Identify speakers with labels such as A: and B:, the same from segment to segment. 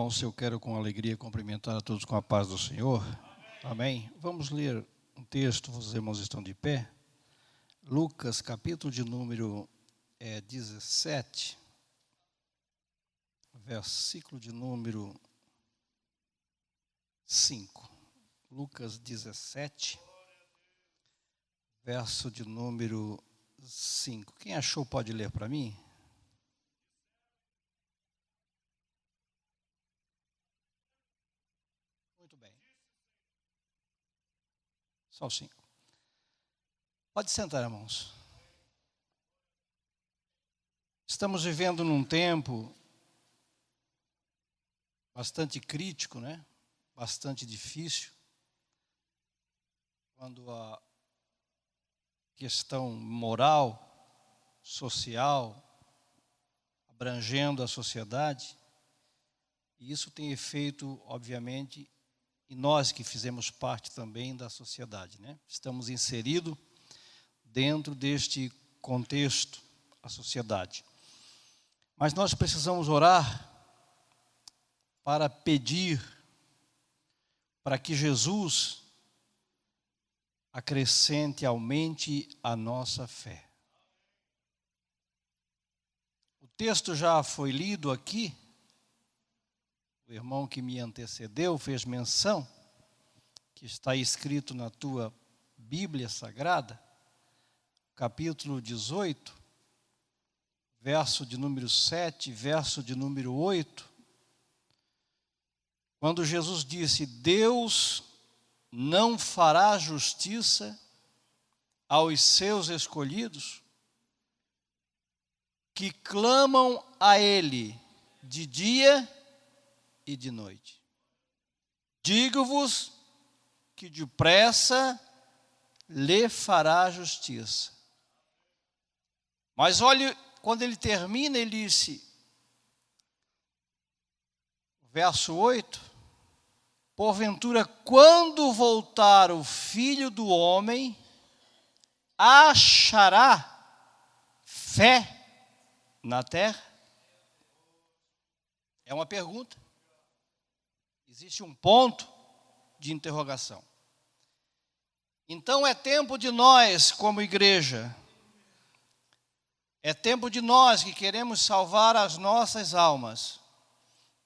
A: Irmãos, eu quero com alegria cumprimentar a todos com a paz do Senhor. Amém. Vamos ler um texto, os irmãos estão de pé. Lucas, capítulo de número 17, versículo de número 5. Lucas 17, verso de número 5. Quem achou pode ler para mim? Muito bem. Só o 5. Pode sentar, irmãos. Estamos vivendo num tempo bastante crítico, né? Bastante difícil. Quando a questão moral, social, abrangendo a sociedade, e isso tem efeito, obviamente, em nós que fizemos parte também da sociedade, né? Estamos inseridos dentro deste contexto, a sociedade. Mas nós precisamos orar para pedir para que Jesus acrescente, aumente a nossa fé. O texto já foi lido aqui. O irmão que me antecedeu fez menção, que está escrito na tua Bíblia Sagrada, capítulo 18, verso de número 7, verso de número 8, quando Jesus disse: Deus não fará justiça aos seus escolhidos, que clamam a Ele de dia e de noite. Digo-vos que depressa lhe fará justiça. Mas olhe, quando ele termina, ele disse, verso 8, porventura, quando voltar o Filho do Homem, achará fé na terra? É uma pergunta. Existe um ponto de interrogação. Então é tempo de nós, como igreja, é tempo de nós que queremos salvar as nossas almas,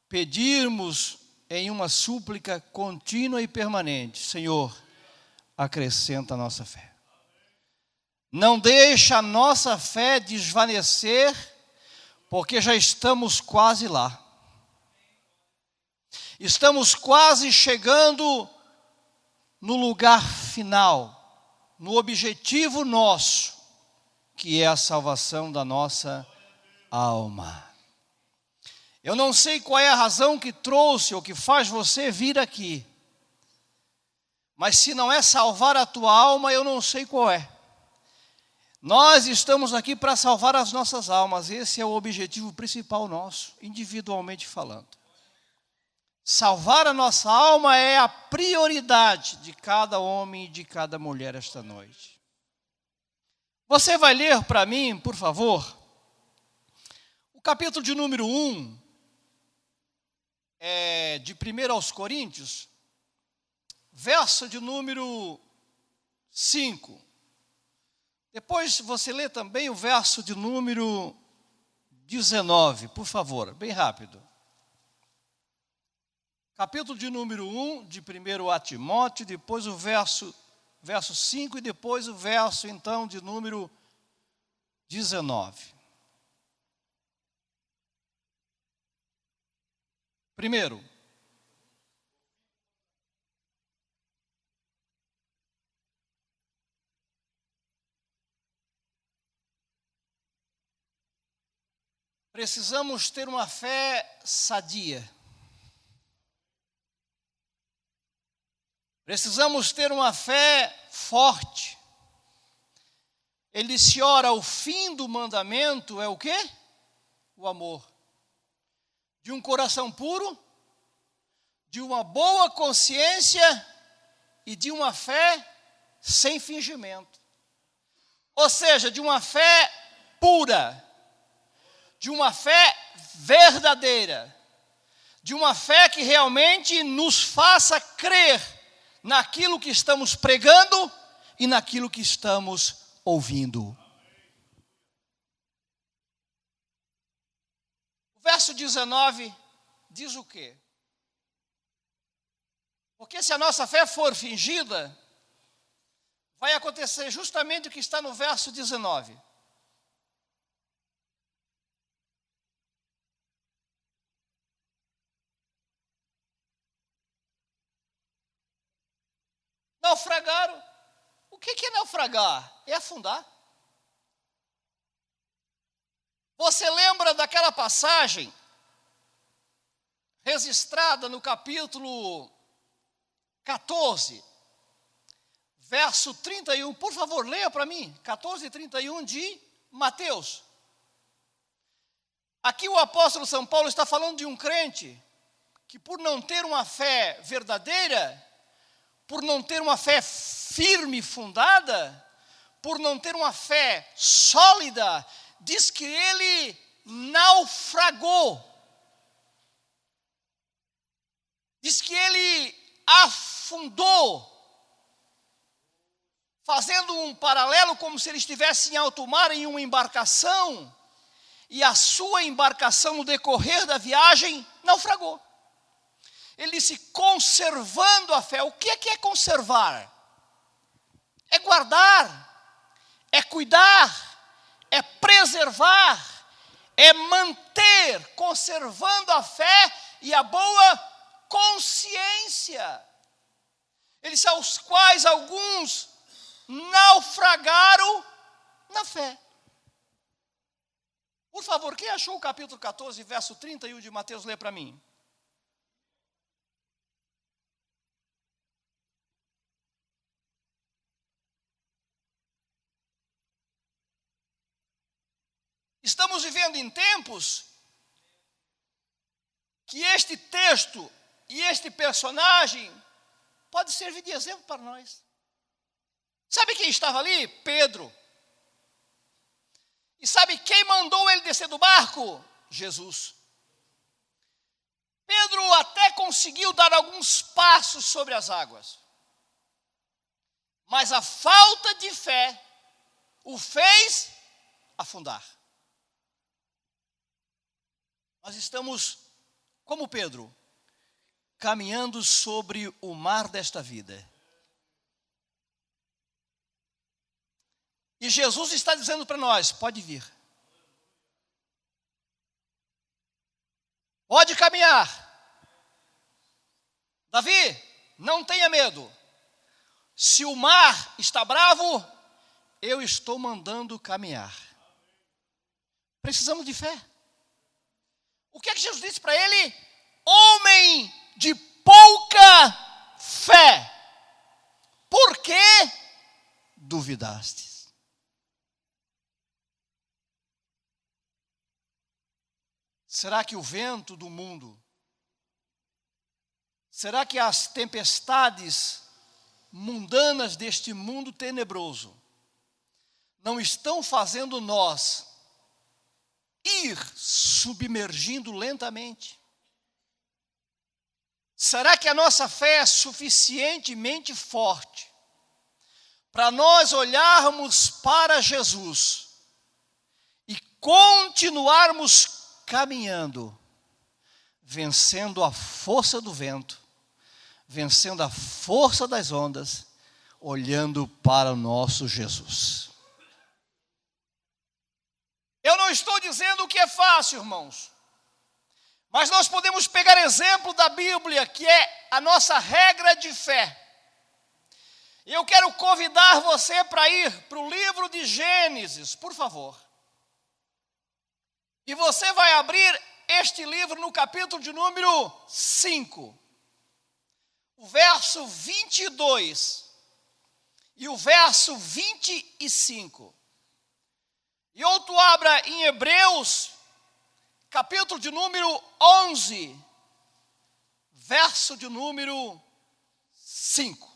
A: pedirmos em uma súplica contínua e permanente: Senhor, acrescenta a nossa fé. Não deixa a nossa fé desvanecer, porque já estamos quase lá. Estamos quase chegando no lugar final, no objetivo nosso, que é a salvação da nossa alma. Eu não sei qual é a razão que trouxe ou que faz você vir aqui, mas se não é salvar a tua alma, eu não sei qual é. Nós estamos aqui para salvar as nossas almas, esse é o objetivo principal nosso, individualmente falando. Salvar a nossa alma é a prioridade de cada homem e de cada mulher esta noite. Você vai ler para mim, por favor, o capítulo de número 1, de 1 aos Coríntios, verso de número 5. Depois você lê também o verso de número 19, por favor, bem rápido. Capítulo de número 1, de 1 a Timóteo, depois o verso 5 e depois o verso, então, de número 19. Primeiro, precisamos ter uma fé sadia. Precisamos ter uma fé forte. Ele disse, ora, o fim do mandamento é o quê? O amor. De um coração puro, de uma boa consciência e de uma fé sem fingimento. Ou seja, de uma fé pura, de uma fé verdadeira, de uma fé que realmente nos faça crer naquilo que estamos pregando e naquilo que estamos ouvindo. O verso 19 diz o quê? Porque se a nossa fé for fingida, vai acontecer justamente o que está no verso 19. Naufragaram. O que é naufragar? É afundar. Você lembra daquela passagem registrada no capítulo 14, verso 31? Por favor, leia para mim. 14 e 31 de Mateus. Aqui o apóstolo São Paulo está falando de um crente que, por não ter uma fé verdadeira, por não ter uma fé firme, fundada, por não ter uma fé sólida, diz que ele naufragou. Diz que ele afundou, fazendo um paralelo como se ele estivesse em alto mar, em uma embarcação, e a sua embarcação, no decorrer da viagem, naufragou. Ele disse, conservando a fé. O que é conservar? É guardar, é cuidar, é preservar, é manter, conservando a fé e a boa consciência. Ele disse, aos quais alguns naufragaram na fé. Por favor, quem achou o capítulo 14, verso 31 de Mateus, lê para mim. Estamos vivendo em tempos que este texto e este personagem pode servir de exemplo para nós. Sabe quem estava ali? Pedro. E sabe quem mandou ele descer do barco? Jesus. Pedro até conseguiu dar alguns passos sobre as águas, mas a falta de fé o fez afundar. Nós estamos, como Pedro, caminhando sobre o mar desta vida. E Jesus está dizendo para nós, pode vir. Pode caminhar. Davi, não tenha medo. Se o mar está bravo, eu estou mandando caminhar. Precisamos de fé. O que é que Jesus disse para ele? Homem de pouca fé. Por que duvidastes? Será que o vento do mundo, será que as tempestades mundanas deste mundo tenebroso não estão fazendo nós ir submergindo lentamente? Será que a nossa fé é suficientemente forte para nós olharmos para Jesus e continuarmos caminhando, vencendo a força do vento, vencendo a força das ondas, olhando para o nosso Jesus? Eu não estou dizendo que é fácil, irmãos, mas nós podemos pegar exemplo da Bíblia, que é a nossa regra de fé. E eu quero convidar você para ir para o livro de Gênesis, por favor. E você vai abrir este livro no capítulo de número 5, o verso 22 e o verso 25. E ou tu abra em Hebreus, capítulo de número 11, verso de número 5.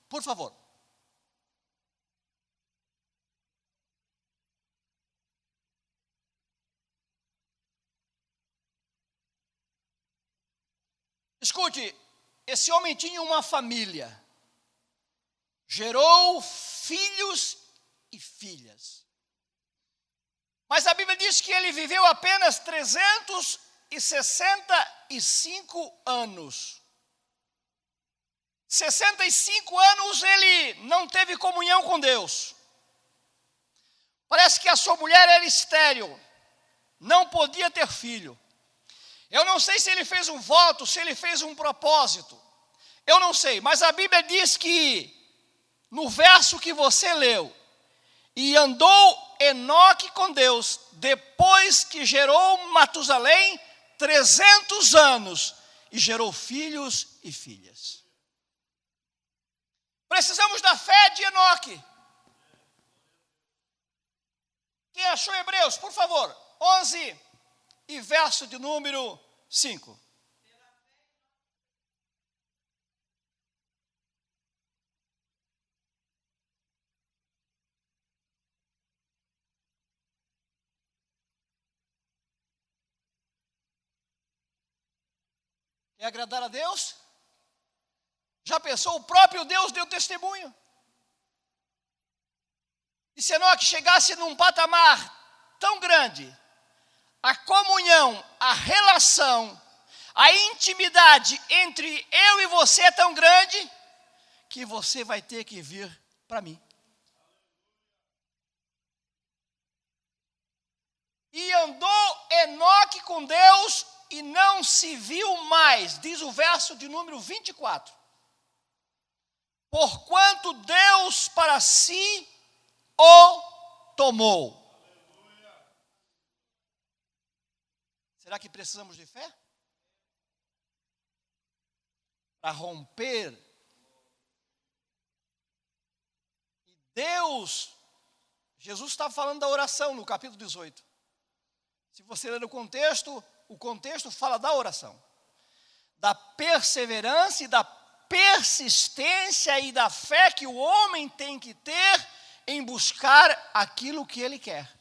A: Por favor. Escute, esse homem tinha uma família, gerou filhos e filhas. Mas a Bíblia diz que ele viveu apenas 365 anos. 65 anos ele não teve comunhão com Deus. Parece que a sua mulher era estéril, não podia ter filho. Eu não sei se ele fez um voto, se ele fez um propósito. Eu não sei, mas a Bíblia diz que, no verso que você leu, e andou Enoque com Deus, depois que gerou Matusalém 300 anos, e gerou filhos e filhas. Precisamos da fé de Enoque. Quem achou Hebreus, por favor, 11 e verso de número 5. Quer agradar a Deus? Já pensou? O próprio Deus deu testemunho. E se Enoque chegasse num patamar tão grande, a comunhão, a relação, a intimidade entre eu e você é tão grande, que você vai ter que vir para mim. E andou Enoque com Deus e não se viu mais, diz o verso de número 24. Porquanto Deus para si o tomou. Será que precisamos de fé? Para romper. E Deus, Jesus está falando da oração no capítulo 18. Se você ler o contexto fala da oração. Da perseverança e da persistência e da fé que o homem tem que ter em buscar aquilo que ele quer.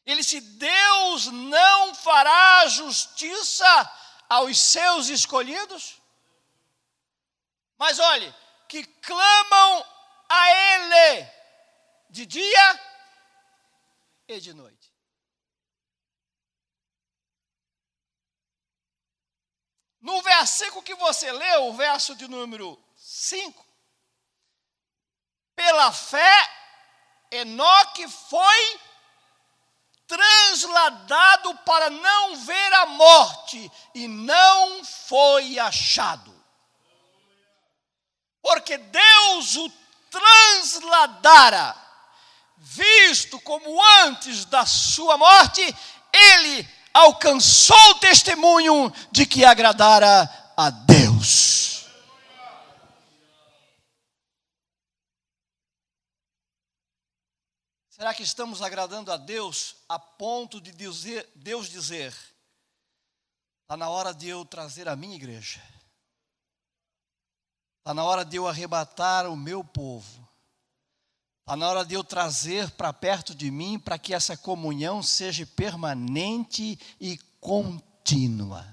A: Ele disse: Deus não fará justiça aos seus escolhidos? Mas olhe, que clamam a Ele de dia e de noite. No versículo que você leu, o verso de número 5, pela fé, Enoque foi transladado para não ver a morte, e não foi achado. Porque Deus o transladara, visto como antes da sua morte, ele alcançou o testemunho de que agradara a Deus. Será que estamos agradando a Deus a ponto de Deus dizer: está na hora de eu trazer a minha igreja, está na hora de eu arrebatar o meu povo, está na hora de eu trazer para perto de mim, para que essa comunhão seja permanente e contínua.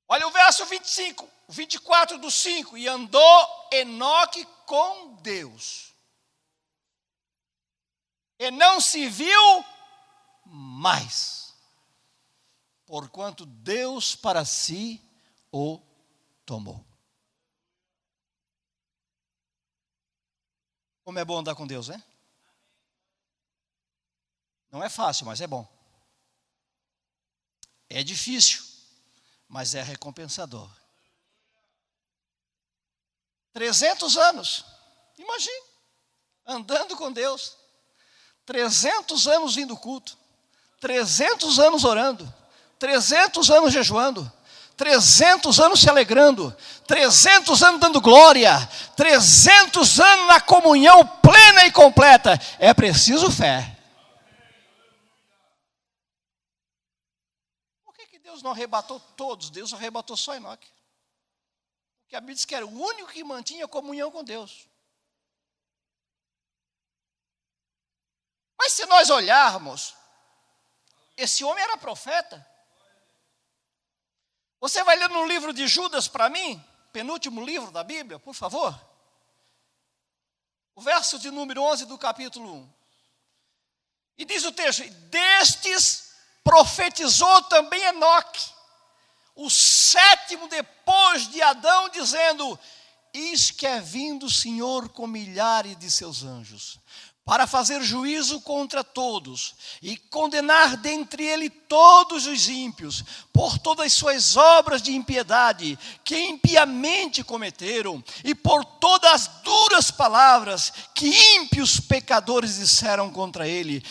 A: Olha o verso 25, 24 do 5. E andou Enoque com Deus, e não se viu mais, porquanto Deus para si o tomou. Como é bom andar com Deus, né? Não é fácil, mas é bom. É difícil, mas é recompensador. 300 anos, imagine, andando com Deus. 300 anos indo culto, 300 anos orando, 300 anos jejuando, 300 anos se alegrando, 300 anos dando glória, 300 anos na comunhão plena e completa. É preciso fé. Por que Deus não arrebatou todos? Deus arrebatou só Enoque. Porque a Bíblia diz que era o único que mantinha comunhão com Deus. Mas se nós olharmos, esse homem era profeta. Você vai ler no livro de Judas para mim, penúltimo livro da Bíblia, por favor. O verso de número 11 do capítulo 1. E diz o texto: destes profetizou também Enoque, o sétimo depois de Adão, dizendo: eis que é vindo o Senhor com milhares de seus anjos, para fazer juízo contra todos, e condenar dentre ele todos os ímpios, por todas as suas obras de impiedade, que impiamente cometeram, e por todas as duras palavras que ímpios pecadores disseram contra ele.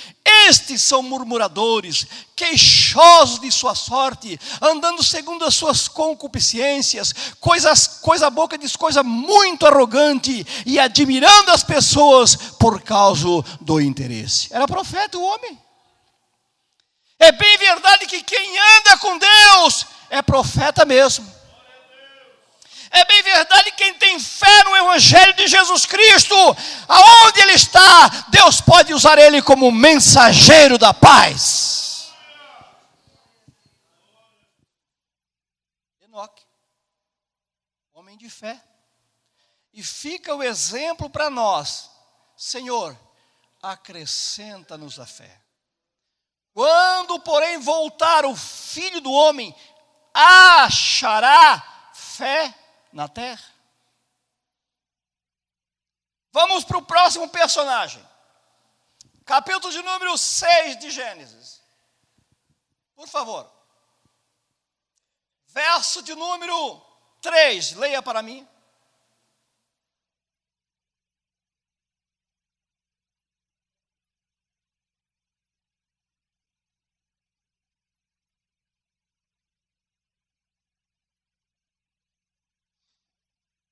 A: Estes são murmuradores, queixosos de sua sorte, andando segundo as suas concupiscências, coisa boca diz coisa muito arrogante, e admirando as pessoas por causa do interesse. Era profeta o homem. É bem verdade que quem anda com Deus é profeta mesmo. É bem verdade que quem tem fé no Evangelho de Jesus Cristo, aonde ele está, Deus pode usar ele como mensageiro da paz. Enoque, homem de fé. E fica o exemplo para nós. Senhor, acrescenta-nos a fé. Quando, porém, voltar o Filho do Homem, achará fé na terra? Vamos para o próximo personagem. Capítulo de número 6 de Gênesis. Por favor. Verso de número 3. Leia para mim.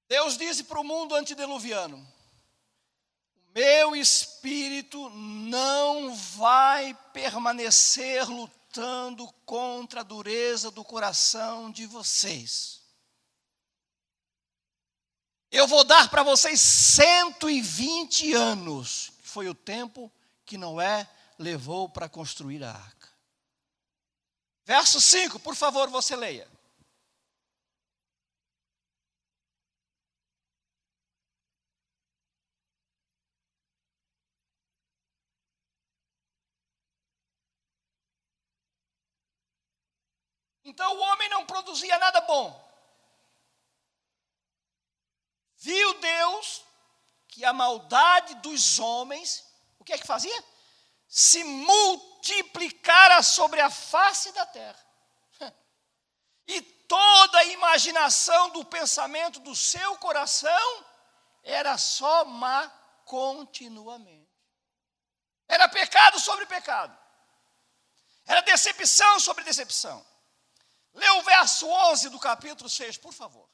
A: Deus disse para o mundo antediluviano: o meu espírito não vai permanecer lutando contra a dureza do coração de vocês. Eu vou dar para vocês 120 anos, que foi o tempo que Noé levou para construir a arca. Verso 5, por favor, você leia. Então o homem não produzia nada bom. Viu Deus que a maldade dos homens, o que é que fazia? Se multiplicara sobre a face da terra. E toda a imaginação do pensamento do seu coração era só má continuamente. Era pecado sobre pecado. Era decepção sobre decepção. Lê o verso 11 do capítulo 6, por favor.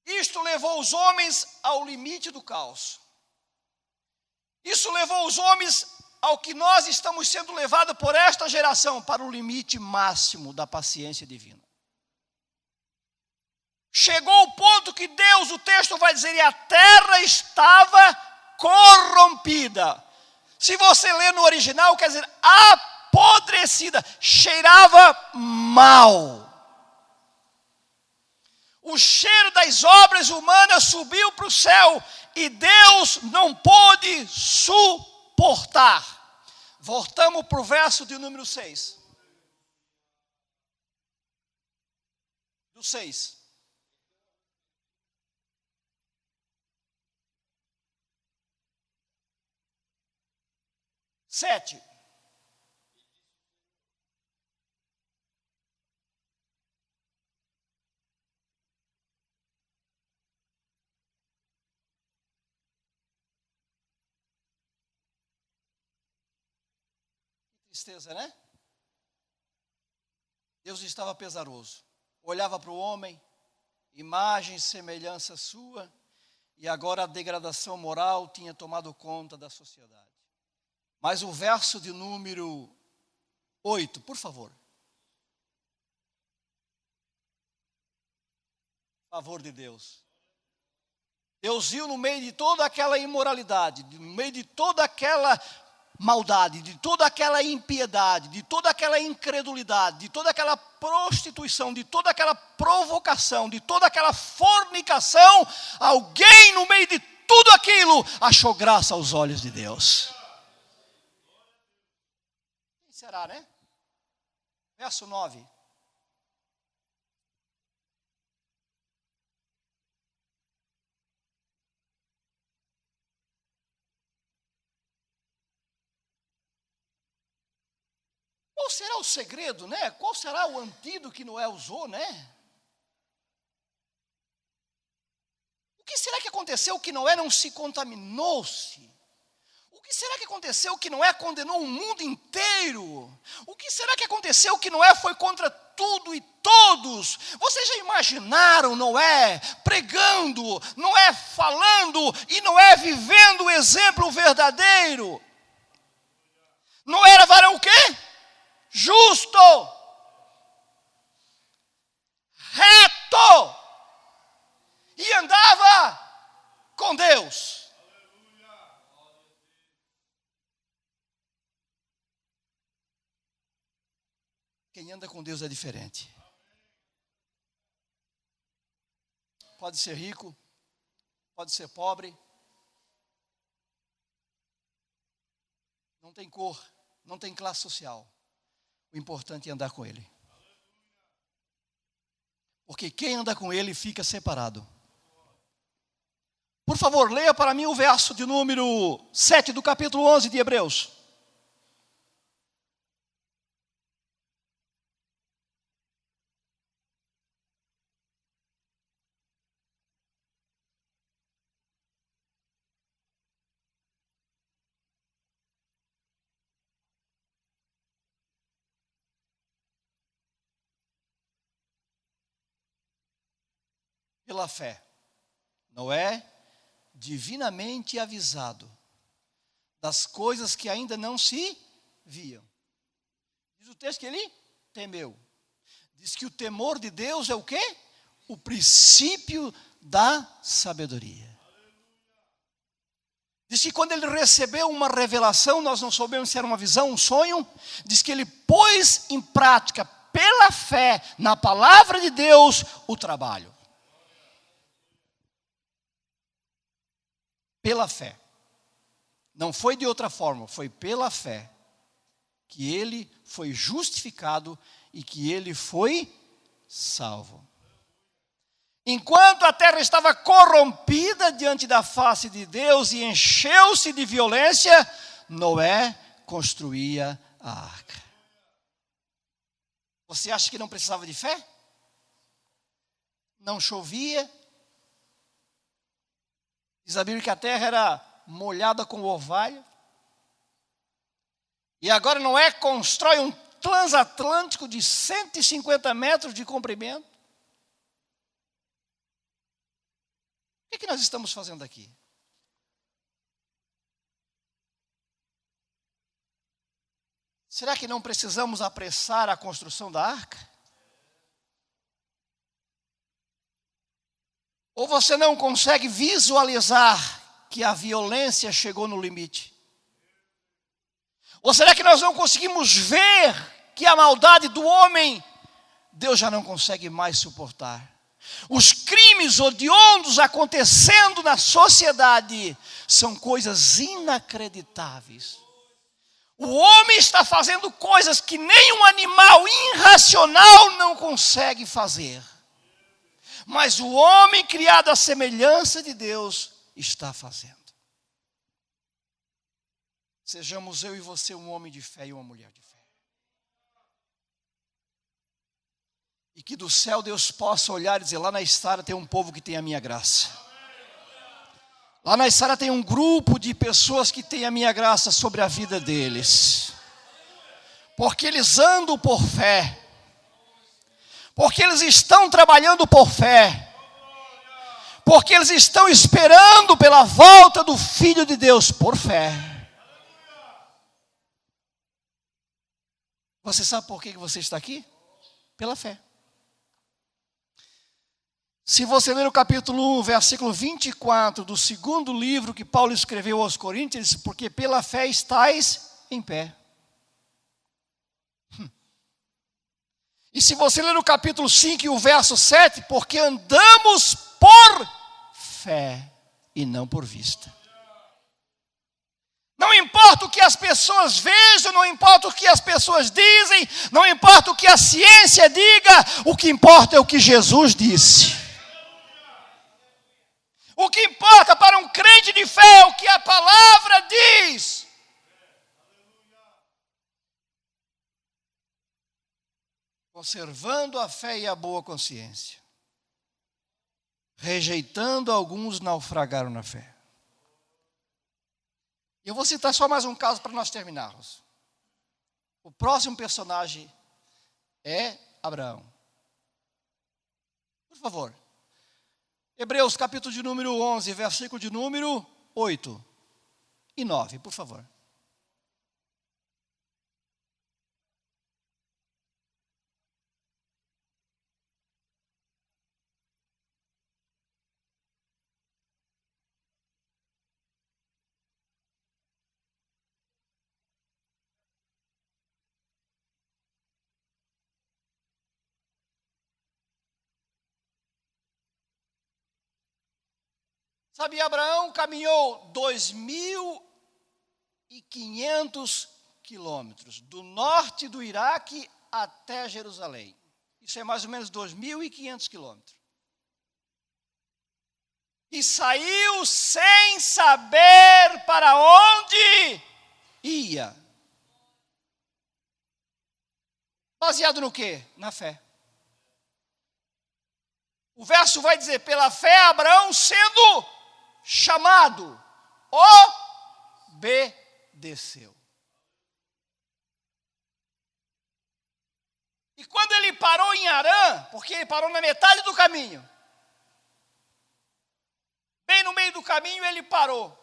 A: Isto levou os homens ao limite do caos. Isso levou os homens ao que nós estamos sendo levados por esta geração, para o limite máximo da paciência divina. Chegou o ponto que Deus, o texto vai dizer, e a terra estava corrompida. Se você ler no original, quer dizer apodrecida, cheirava mal. O cheiro das obras humanas subiu para o céu e Deus não pôde suportar. Voltamos para o verso de número 6. Do 6. 7. Que tristeza, né? Deus estava pesaroso. Olhava para o homem, imagem e semelhança sua, e agora a degradação moral tinha tomado conta da sociedade. Mas o verso de número 8, por favor. Favor de Deus. Deus viu no meio de toda aquela imoralidade, no meio de toda aquela maldade, de toda aquela impiedade, de toda aquela incredulidade, de toda aquela prostituição, de toda aquela provocação, de toda aquela fornicação, alguém no meio de tudo aquilo achou graça aos olhos de Deus. Quem será, né? Verso 9. Qual será o segredo, né? Qual será o antídoto que Noé usou, né? O que será que aconteceu que Noé não se contaminou-se? O que será que aconteceu que Noé condenou o mundo inteiro? O que será que aconteceu que Noé foi contra tudo e todos? Vocês já imaginaram Noé pregando, Noé falando e Noé vivendo o exemplo verdadeiro? Noé era varão o quê? Justo, reto, e andava com Deus. Quem anda com Deus é diferente. Pode ser rico, pode ser pobre, não tem cor, não tem classe social. O importante é andar com Ele. Porque quem anda com Ele fica separado. Por favor, leia para mim o verso de número 7 do capítulo 11 de Hebreus. Pela fé, Noé, divinamente avisado das coisas que ainda não se viam. Diz o texto que ele temeu. Diz que o temor de Deus é o quê? O princípio da sabedoria. Diz que quando ele recebeu uma revelação, nós não soubemos se era uma visão, um sonho. Diz que ele pôs em prática, pela fé, na palavra de Deus, o trabalho. Pela fé. Não foi de outra forma, foi pela fé que ele foi justificado e que ele foi salvo. Enquanto a terra estava corrompida diante da face de Deus e encheu-se de violência, Noé construía a arca. Você acha que não precisava de fé? Não chovia? Diz a Bíblia que a terra era molhada com orvalho. E agora Noé constrói um transatlântico de 150 metros de comprimento. O que nós estamos fazendo aqui? Será que não precisamos apressar a construção da arca? Ou você não consegue visualizar que a violência chegou no limite? Ou será que nós não conseguimos ver que a maldade do homem, Deus já não consegue mais suportar? Os crimes hediondos acontecendo na sociedade são coisas inacreditáveis. O homem está fazendo coisas que nenhum animal irracional não consegue fazer. Mas o homem criado à semelhança de Deus está fazendo. Sejamos eu e você um homem de fé e uma mulher de fé. E que do céu Deus possa olhar e dizer, lá na estrada tem um povo que tem a minha graça. Lá na estrada tem um grupo de pessoas que tem a minha graça sobre a vida deles. Porque eles andam por fé. Porque eles estão trabalhando por fé. Porque eles estão esperando pela volta do Filho de Deus por fé. Você sabe por que você está aqui? Pela fé. Se você ler o capítulo 1, versículo 24 do segundo livro que Paulo escreveu aos Coríntios, ele diz, porque pela fé estáis em pé. E se você ler o capítulo 5 e o verso 7, porque andamos por fé e não por vista. Não importa o que as pessoas vejam, não importa o que as pessoas dizem, não importa o que a ciência diga, o que importa é o que Jesus disse. O que importa para um crente de fé é o que a palavra diz. Conservando a fé e a boa consciência. Rejeitando alguns, naufragaram na fé. Eu vou citar só mais um caso para nós terminarmos. O próximo personagem é Abraão. Por favor. Hebreus, capítulo de número 11, versículo de número 8 e 9, por favor. Sabe, Abraão caminhou 2.500 quilômetros, do norte do Iraque até Jerusalém. Isso é mais ou menos 2.500 quilômetros. E saiu sem saber para onde ia. Baseado no quê? Na fé. O verso vai dizer, pela fé Abraão sendo chamado, obedeceu. E quando ele parou em Harã, porque ele parou na metade do caminho, bem no meio do caminho ele parou.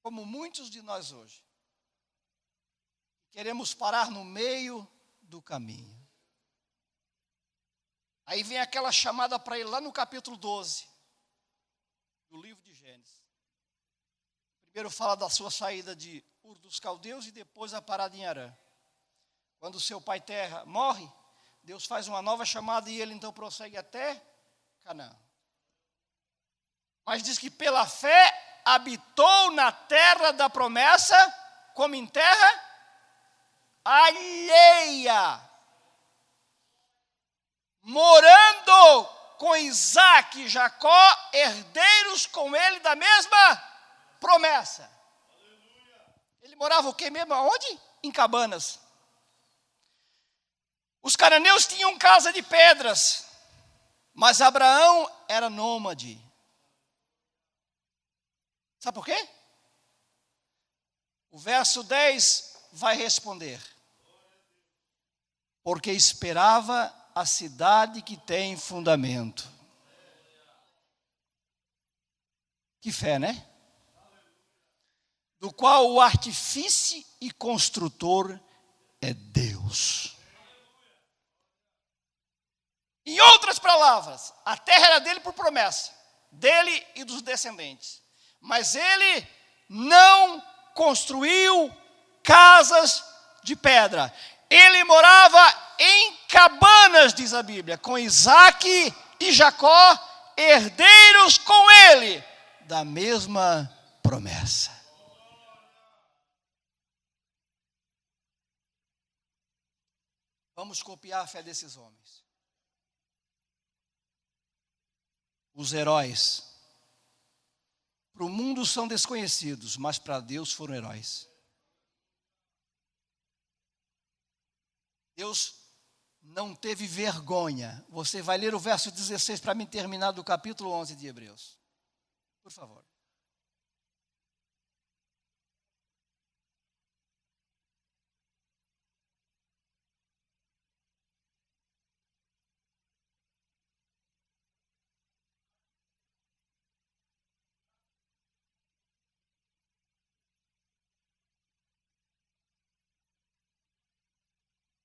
A: Como muitos de nós hoje, queremos parar no meio do caminho. Aí vem aquela chamada para ele lá no capítulo 12, do livro de Gênesis. Primeiro fala da sua saída de Ur dos Caldeus e depois a parada em Harã. Quando seu pai Terra morre, Deus faz uma nova chamada e ele então prossegue até Canaã. Mas diz que pela fé habitou na terra da promessa, como em terra alheia, morando com Isaac e Jacó, herdeiros com ele da mesma promessa. Ele morava o quê mesmo? Aonde? Em cabanas. Os cananeus tinham casa de pedras, mas Abraão era nômade. Sabe por quê? O verso 10 vai responder. Porque esperava a cidade que tem fundamento. Que fé, né? Do qual o artífice e construtor é Deus. Em outras palavras, a terra era dele por promessa, dele e dos descendentes. Mas ele não construiu casas de pedra. Ele morava em cabanas, diz a Bíblia, com Isaac e Jacó, herdeiros com ele da mesma promessa. Vamos copiar a fé desses homens. Os heróis. Para o mundo são desconhecidos, mas para Deus foram heróis. Deus não teve vergonha. Você vai ler o verso 16 para mim terminar do capítulo 11 de Hebreus. Por favor.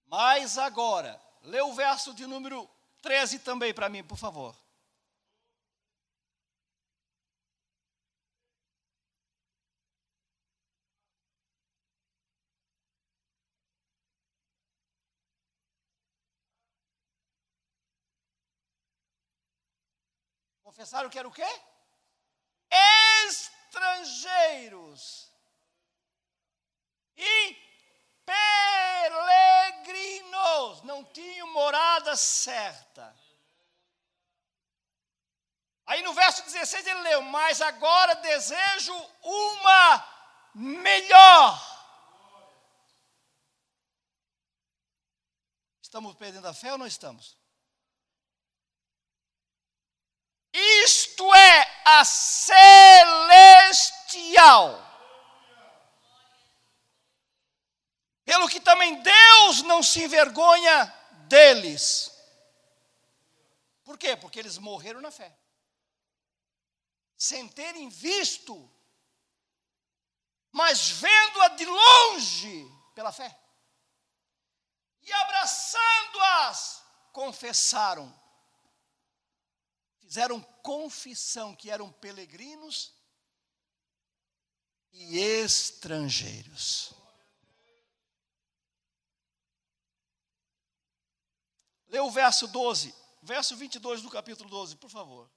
A: Mas agora, lê o verso de número 13 também para mim, por favor. Confessaram que era o quê? Estrangeiros e peregrinos, não tinham morada certa. Aí no verso 16 ele leu: mas agora desejo uma melhor. Estamos perdendo a fé ou não estamos? Isto é a celestial. Pelo que também Deus não se envergonha deles. Por quê? Porque eles morreram na fé, sem terem visto, mas vendo-a de longe pela fé. E abraçando-as, confessaram. Fizeram confissão que eram peregrinos e estrangeiros. Lê o verso 12, verso 22 do capítulo 12, por favor,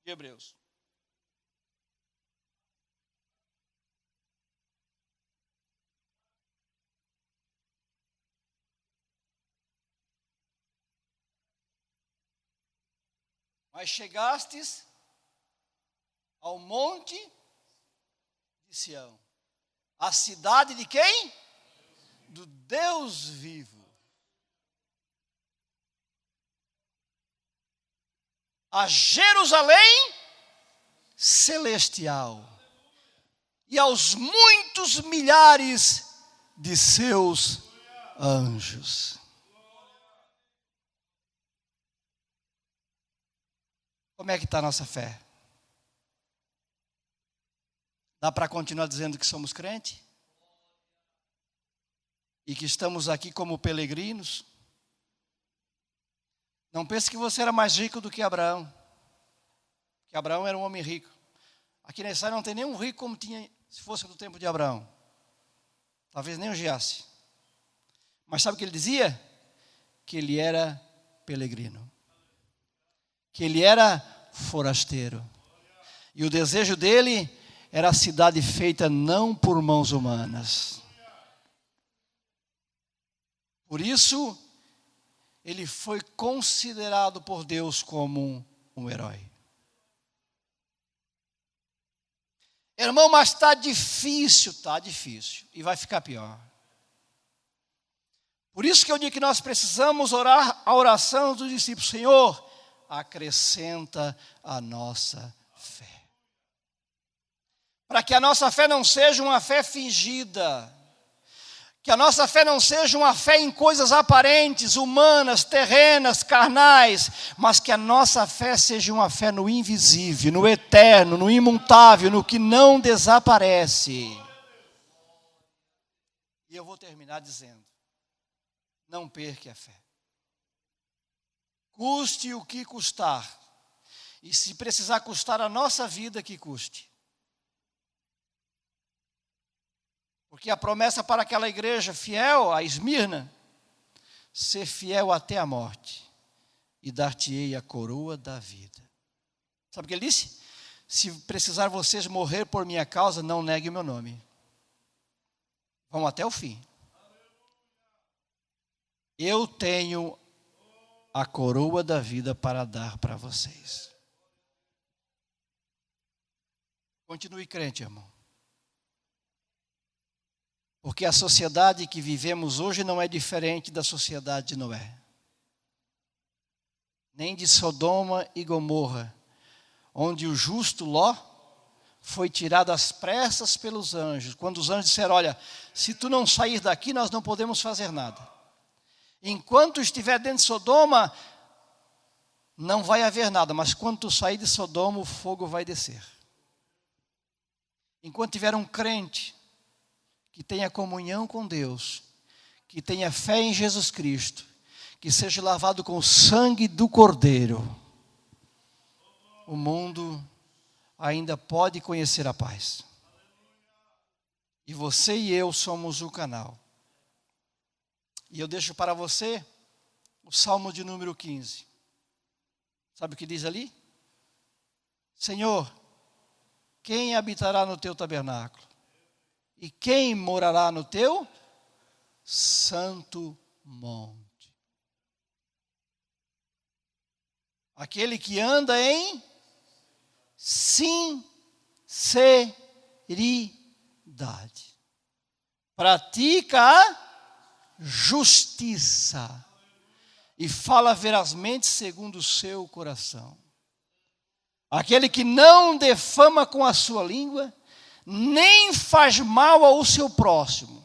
A: de Hebreus. Mas chegastes ao monte de Sião, a cidade de quem? Do Deus vivo. A Jerusalém celestial e aos muitos milhares de seus anjos. Como é que está a nossa fé? Dá para continuar dizendo que somos crente? E que estamos aqui como peregrinos? Não pense que você era mais rico do que Abraão. Que Abraão era um homem rico. Aqui na Israel não tem nenhum rico como tinha se fosse do tempo de Abraão. Talvez nem o Giasse. Mas sabe o que ele dizia? Que ele era peregrino. Que ele era forasteiro. E o desejo dele era a cidade feita não por mãos humanas. Por isso, ele foi considerado por Deus como um herói. Irmão, mas está difícil. E vai ficar pior. Por isso que eu digo que nós precisamos orar a oração dos discípulos. Senhor, acrescenta a nossa fé. Para que a nossa fé não seja uma fé fingida. Que a nossa fé não seja uma fé em coisas aparentes, humanas, terrenas, carnais. Mas que a nossa fé seja uma fé no invisível, no eterno, no imutável, no que não desaparece. E eu vou terminar dizendo: não perca a fé. Custe o que custar. E se precisar custar a nossa vida, que custe. Porque a promessa para aquela igreja fiel, a Esmirna, ser fiel até a morte, e dar-te-ei a coroa da vida. Sabe o que ele disse? Se precisar vocês morrer por minha causa, não negue o meu nome. Vão até o fim. Eu tenho a coroa da vida para dar para vocês. Continue crente, irmão. Porque a sociedade que vivemos hoje não é diferente da sociedade de Noé. Nem de Sodoma e Gomorra, onde o justo Ló foi tirado às pressas pelos anjos. Quando os anjos disseram: olha, se tu não sair daqui, nós não podemos fazer nada. Enquanto estiver dentro de Sodoma, não vai haver nada, mas quando tu sair de Sodoma, o fogo vai descer. Enquanto tiver um crente que tenha comunhão com Deus, que tenha fé em Jesus Cristo, que seja lavado com o sangue do Cordeiro, o mundo ainda pode conhecer a paz. E você e eu somos o canal. E eu deixo para você o Salmo de número 15. Sabe o que diz ali? Senhor, quem habitará no teu tabernáculo? E quem morará no teu santo monte? Aquele que anda em sinceridade, pratica a justiça e fala verazmente segundo o seu coração. Aquele que não defama com a sua língua, nem faz mal ao seu próximo.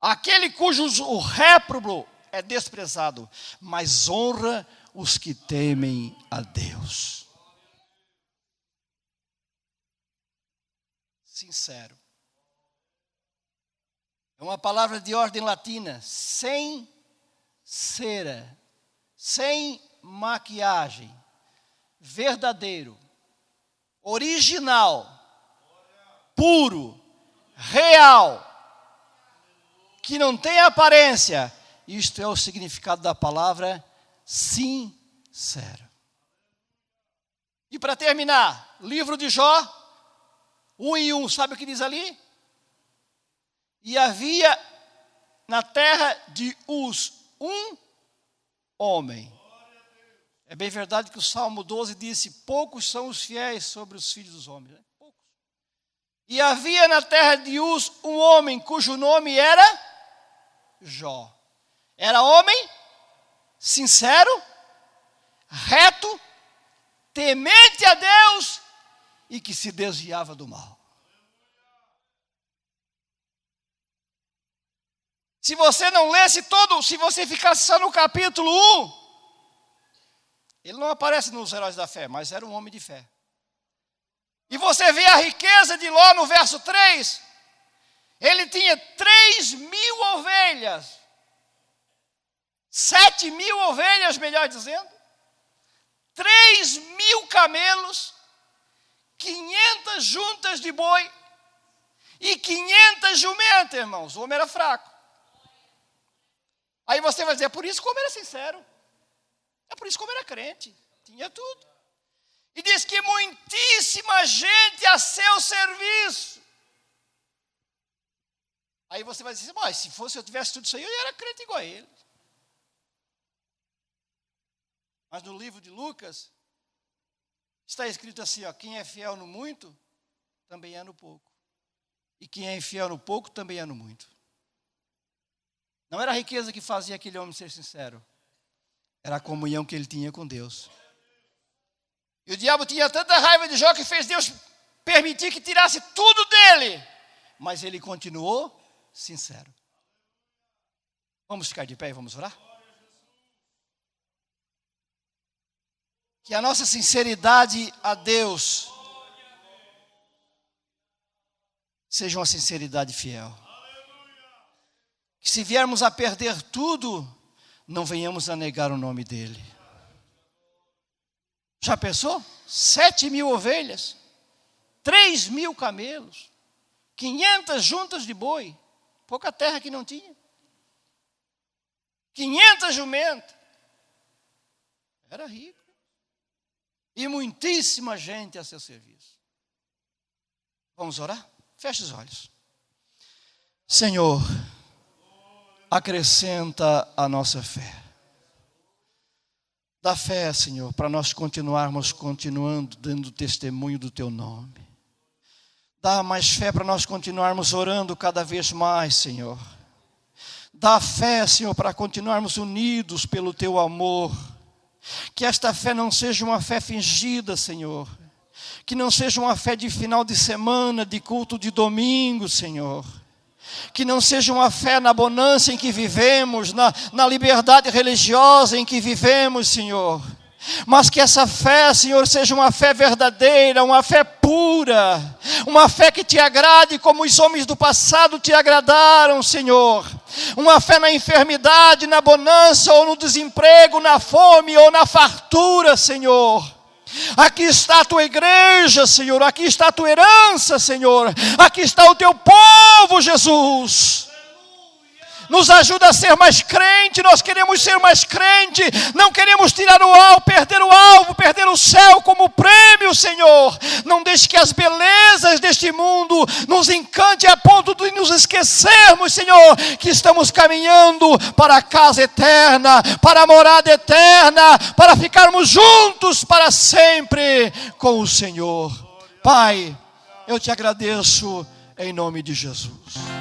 A: Aquele cujo o réprobo é desprezado, mas honra os que temem a Deus. Sincero. É uma palavra de ordem latina, sem cera, sem maquiagem, verdadeiro, original, puro, real, que não tem aparência. Isto é o significado da palavra sincero. E para terminar, livro de Jó, 1:1, sabe o que diz ali? E havia na terra de Uz um homem. É bem verdade que o Salmo 12 disse, poucos são os fiéis sobre os filhos dos homens. Né? Poucos. E havia na terra de Uz um homem cujo nome era Jó. Era homem sincero, reto, temente a Deus e que se desviava do mal. Se você não lesse todo, se você ficasse só no capítulo 1, ele não aparece nos Heróis da Fé, mas era um homem de fé. E você vê a riqueza de Ló no verso 3. Ele tinha 3.000 ovelhas. 7.000 ovelhas, melhor dizendo. 3.000 camelos. 500 juntas de boi. E 500 jumentas, irmãos. O homem era fraco. Aí você vai dizer, é por isso que o homem era sincero. É por isso que o homem era crente. Tinha tudo. E diz que muitíssima gente a seu serviço. Aí você vai dizer, mas se eu tivesse tudo isso aí, eu era crente igual a ele. Mas no livro de Lucas, está escrito assim, ó, quem é fiel no muito, também é no pouco. E quem é infiel no pouco, também é no muito. Não era a riqueza que fazia aquele homem ser sincero. Era a comunhão que ele tinha com Deus. E o diabo tinha tanta raiva de Jó que fez Deus permitir que tirasse tudo dele. Mas ele continuou sincero. Vamos ficar de pé e vamos orar? Que a nossa sinceridade a Deus seja uma sinceridade fiel. Que se viermos a perder tudo, não venhamos a negar o nome dele. Já pensou? 7.000 ovelhas, 3.000 camelos, 500 juntas de boi, pouca terra que não tinha. 500 jumentas. Era rico. E muitíssima gente a seu serviço. Vamos orar? Feche os olhos. Senhor, acrescenta a nossa fé. Dá fé, Senhor, para nós continuando dando testemunho do Teu nome. Dá mais fé para nós continuarmos orando cada vez mais, Senhor. Dá fé, Senhor, para continuarmos unidos pelo Teu amor. Que esta fé não seja uma fé fingida, Senhor. Que não seja uma fé de final de semana, de culto de domingo, Senhor. Que não seja uma fé na bonança em que vivemos, na liberdade religiosa em que vivemos, Senhor. Mas que essa fé, Senhor, seja uma fé verdadeira, uma fé pura, uma fé que te agrade como os homens do passado te agradaram, Senhor. Uma fé na enfermidade, na bonança ou no desemprego, na fome ou na fartura, Senhor. Aqui está a tua igreja, Senhor, aqui está a tua herança, Senhor. Aqui está o teu povo, Jesus. Nos ajuda a ser mais crente, nós queremos ser mais crente, não queremos tirar o alvo, perder o céu como prêmio, Senhor. Não deixe que as belezas deste mundo nos encante a ponto de nos esquecermos, Senhor, que estamos caminhando para a casa eterna, para a morada eterna, para ficarmos juntos para sempre com o Senhor. Pai, eu te agradeço em nome de Jesus.